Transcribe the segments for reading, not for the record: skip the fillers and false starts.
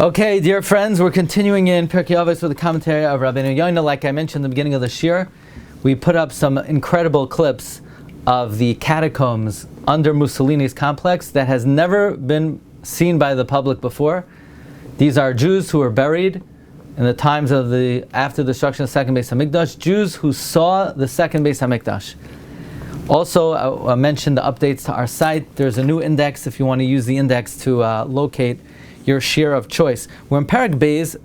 Okay, dear friends, we're continuing in Pirkei Avos with the commentary of Rabbeinu Yona. Like I mentioned in the beginning of the shir, we put up some incredible clips of the catacombs under Mussolini's complex that has never been seen by the public before. These are Jews who were buried in the times of after the destruction of the second Beis HaMikdash, Jews who saw the second Beis HaMikdash. Also, I mentioned the updates to our site. There's a new index if you want to use the index to locate your share of choice. We're in Perek Beis,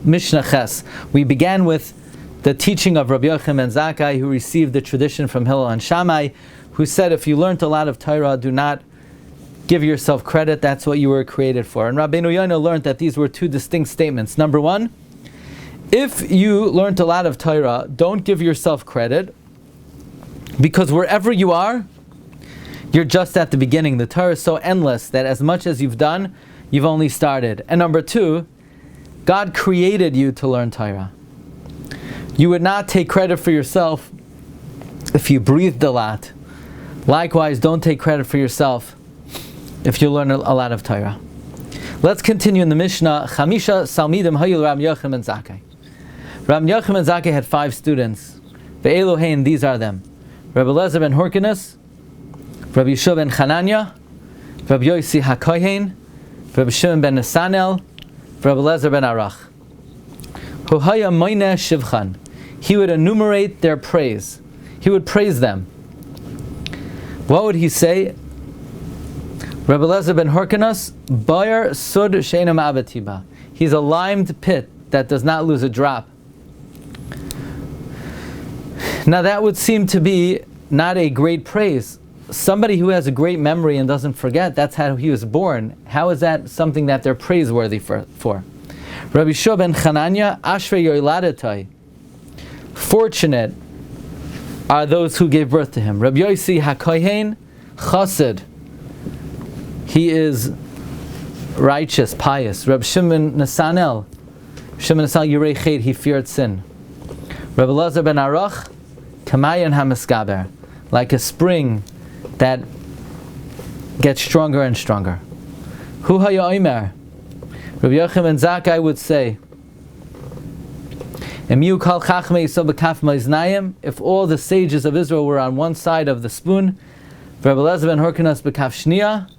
Mishna Ches. We began with the teaching of Rabbi Yochanan Zakai, who received the tradition from Hillel and Shammai, who said, if you learned a lot of Torah, do not give yourself credit. That's what you were created for. And Rabbeinu Yona learned that these were two distinct statements. Number one, if you learned a lot of Torah, don't give yourself credit, because wherever you are, you're just at the beginning. The Torah is so endless that as much as you've done, you've only started. And number two, God created you to learn Torah. You would not take credit for yourself if you breathed a lot. Likewise, don't take credit for yourself if you learn a lot of Torah. Let's continue in the Mishnah. Chamisha Salmidim Hayil Rabbi Yochanan Zakai. Rabbi Yochanan Zakai had 5 students. Ve'elu hein, these are them: Rabbi Eliezer ben Horkinus, Rabbi Yeshua ben Chananya, Rabbi Yosi HaKohen, Rabbi Shimon ben Nesanel, Rabbi Eliezer ben Arach. Hu haya moineh shivchan. He would enumerate their praise. He would praise them. What would he say? Rabbi Eliezer ben Horkinus, Bayer Sud Sheina Ma'abatiba. He's a limed pit that does not lose a drop. Now that would seem to be not a great praise. Somebody who has a great memory and doesn't forget, that's how he was born. How is that something that they're praiseworthy for? Rabbi Shua ben Chananya, Ashrei Yoiladetai. Fortunate are those who gave birth to him. Rabbi Yosi HaKohen, Chassid. He is righteous, pious. Rabbi Shimon Nesanel, Yirei Chet, he feared sin. Rabbi Eliezer ben Arach, Kamayan HaMeskaber, like a spring that gets stronger and stronger. Hu haya omer. Rabbi Yochanan Zakai would say, Emiu kal chachmei yisrael b'kaf ma'iznayim. If all the sages of Israel were on one side of the spoon, Rabbi Eliezer ben Horkinus b'kaf shniya,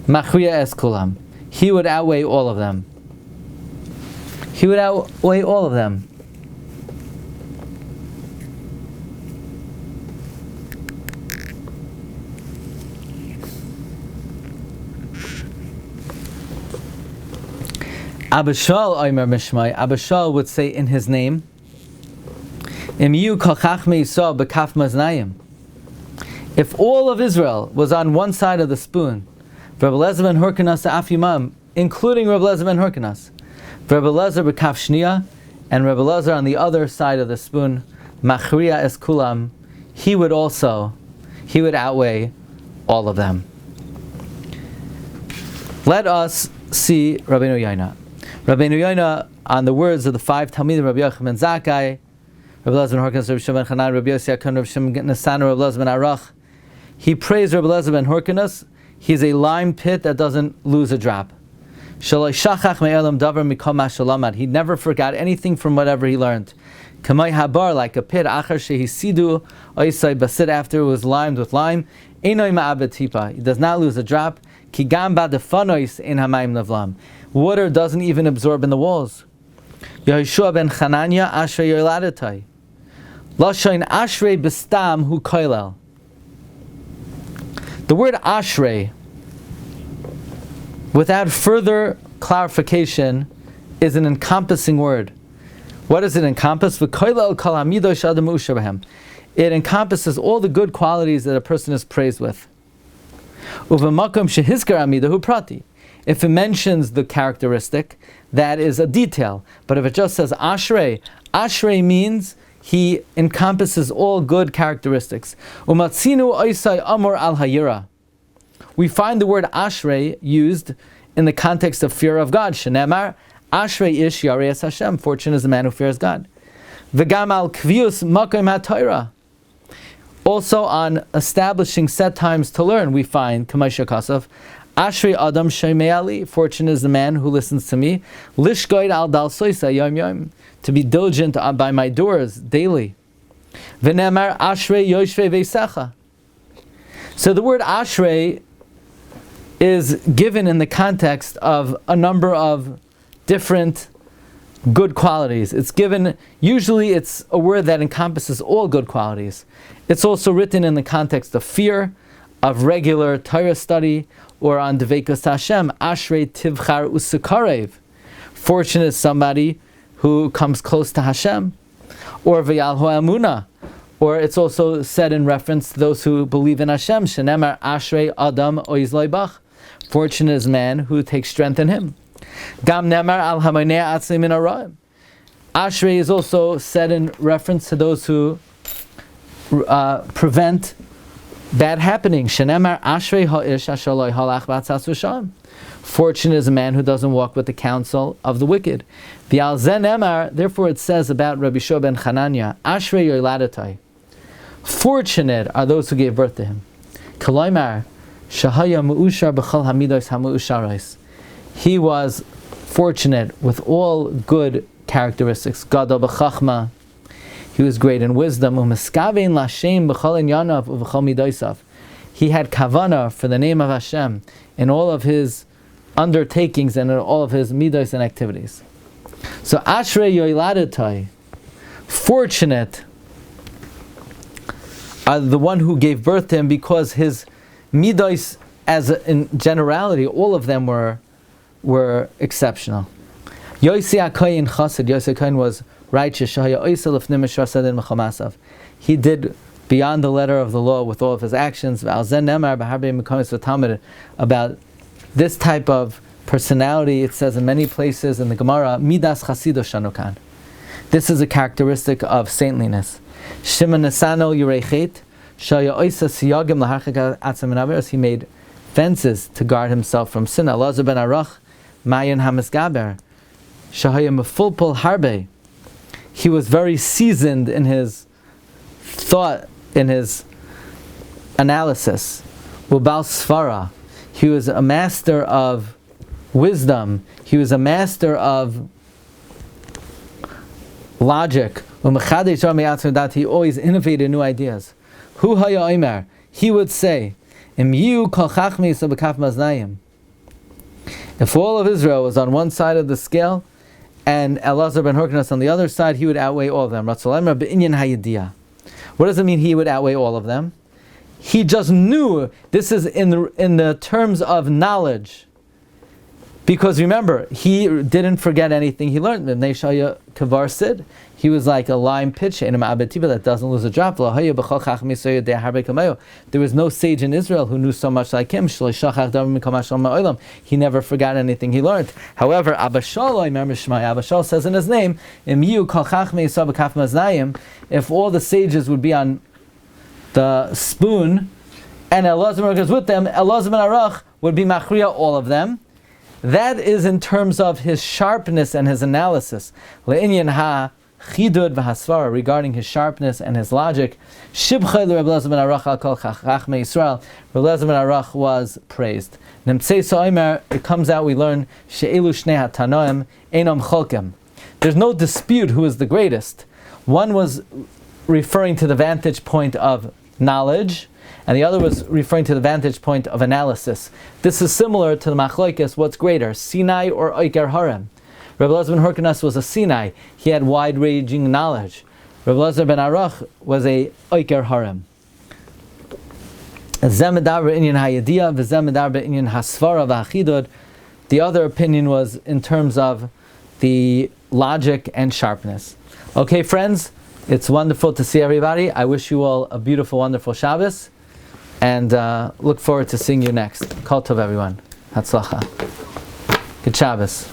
machriya es kulam. He would outweigh all of them. He would outweigh all of them. Abishal Omer Mishmai, Abishal would say in his name, Imiyu kol chachmei Yisrael b'kaf maznayim. If all of Israel was on one side of the spoon, Rabbi Eliezer ben Horkinus afimam, including Rabbi Eliezer ben Horkinus, Rabbi Eliezer b'kaf shniya, and Rabbi Eliezer on the other side of the spoon, machriya es kulam, he would outweigh all of them. Let us see Rabbeinu Yona. Rabbeinu Yona, on the words of the 5 Talmidim, Rabbi Yochanan Zakai, Rabbi Eliezer ben Horkinus, Rabbi Shimon ben Chananya, Rabbi Yosi HaKohen, Rabbi Shimon ben Nesanel, Rabbi Eliezer ben Arach. He praised Rabbi Eliezer ben Horkinus. He's a lime pit that doesn't lose a drop. Shaloi shachach me'elam davar mikol ma shalamad. He never forgot anything from whatever he learned. Kamay habar, like a pit, achar shehisidu oisai basit, after it was limed with lime. Einoi ma'abed tipa. He does not lose a drop. Ki gam ba'defanois ein hamayim lavlam. Water doesn't even absorb in the walls. Yehoshua ben Chananya, Ashrei Yoiladetai. Lashain Ashrei Bistam Hu Koilel. The word Ashrei, without further clarification, is an encompassing word. What does it encompass? V'koilel kol hamidos adam usher b'hem. It encompasses all the good qualities that a person is praised with. Uv'makom shehizkar amidahu prati. If it mentions the characteristic, that is a detail. But if it just says Ashrei, Ashrei means he encompasses all good characteristics. Umatzinu oisai amor al hayira. We find the word Ashrei used in the context of fear of God. Shenemar, Ashrei ish yareas Hashem. Fortunate is the man who fears God. V'gam al kvius makom ha-Torah. Also on establishing set times to learn, we find Kamaisha Kasaf, Ashrei Adam Shomei Ali, fortunate is the man who listens to me. Lishgoid al dal soisa yom yom, to be diligent by my doors daily. V'nemar Ashrei Yoshvei Veisecha. So the word Ashrei is given in the context of a number of different good qualities. It's given, usually it's a word that encompasses all good qualities. It's also written in the context of fear, of regular Torah study, or on Devekas Hashem, Ashrei Tivchar Usikarev. Fortunate is somebody who comes close to Hashem. Or V'yal Ho'amuna. Or it's also said in reference to those who believe in Hashem, Shenemar Ashrei Adam Oiz Loibach. Fortunate is man who takes strength in him. Gam Nemar Al Hamonei Atzli Min Haraim. Ashrei is also said in reference to those who prevent bad happenings. Shenemar Ashrei Ha'ish Asher Lo Halach B'Atzas V'Sham. Fortunate is a man who doesn't walk with the counsel of the wicked. V'al Zen Emar, therefore it says about Rabbi Shua ben Chananya, Ashrei Yoiladatai. Fortunate are those who gave birth to him. Koloimar Shahaya Mu'ushar B'chol Hamidos HaMu'usharos. He was fortunate with all good characteristics. Gadol B'chachma. He was great in wisdom. U'meskavein Lashem B'chol Inyanav U'B'chol Midosav. He had kavana for the name of Hashem in all of his undertakings and in all of his midos and activities. So Ashrei Yoiladatai, fortunate are the one who gave birth to him, because his midos, in generality, all of them were exceptional. Yosei HaKohen Chassid, Yosei HaKohen was righteous. He did beyond the letter of the law with all of his actions. About this type of personality, it says in many places in the Gemara, Midas Chasido Shanukan. This is a characteristic of saintliness. Shimon Nesano Yurechet, Shaya Oisa Siyagim Laharchak Atzam Averos. He made fences to guard himself from sin. Elazar ben Arach, Mayan Hamasgaber, Shahaya Mefulpul Harbe. He was very seasoned in his thought, in his analysis. Ubal Sfara. He was a master of wisdom. He was a master of logic. He always innovated new ideas. Hu haya omer. He would say, if all of Israel was on one side of the scale and Elazar ben Hyrcanus on the other side, he would outweigh all of them. What does it mean he would outweigh all of them? He just knew. This is in the terms of knowledge. Because remember, he didn't forget anything he learned. He was like a lime pitch that doesn't lose a drop. There was no sage in Israel who knew so much like him. He never forgot anything he learned. However, Abba Shal says in his name, if all the sages would be on the spoon and Elazar was with them, Elazar ben Arach would be machriya all of them. That is in terms of his sharpness and his analysis. Le'inyan ha chidud v'hasvara, regarding his sharpness and his logic. Shibcha Rabbi Elazar ben Arach al kol chachmei Yisrael. Rabbi Elazar ben Arach was praised. Nemtzei so'imer, it comes out, we learn she'elu shnei hatanoim einam cholkem. There's no dispute who is the greatest. One was referring to the vantage point of knowledge, and the other was referring to the vantage point of analysis. This is similar to the machlokes, what's greater, Sinai or Oiker Harem? Rabbi Elazar ben Hyrcanus was a Sinai. He had wide-ranging knowledge. Rabbi Elazar ben Arach was a Oiker Harem. The other opinion was in terms of the logic and sharpness. Okay, friends, it's wonderful to see everybody. I wish you all a beautiful, wonderful Shabbos, and look forward to seeing you next. Kol tov, everyone. Hatzlacha. Good Shabbos.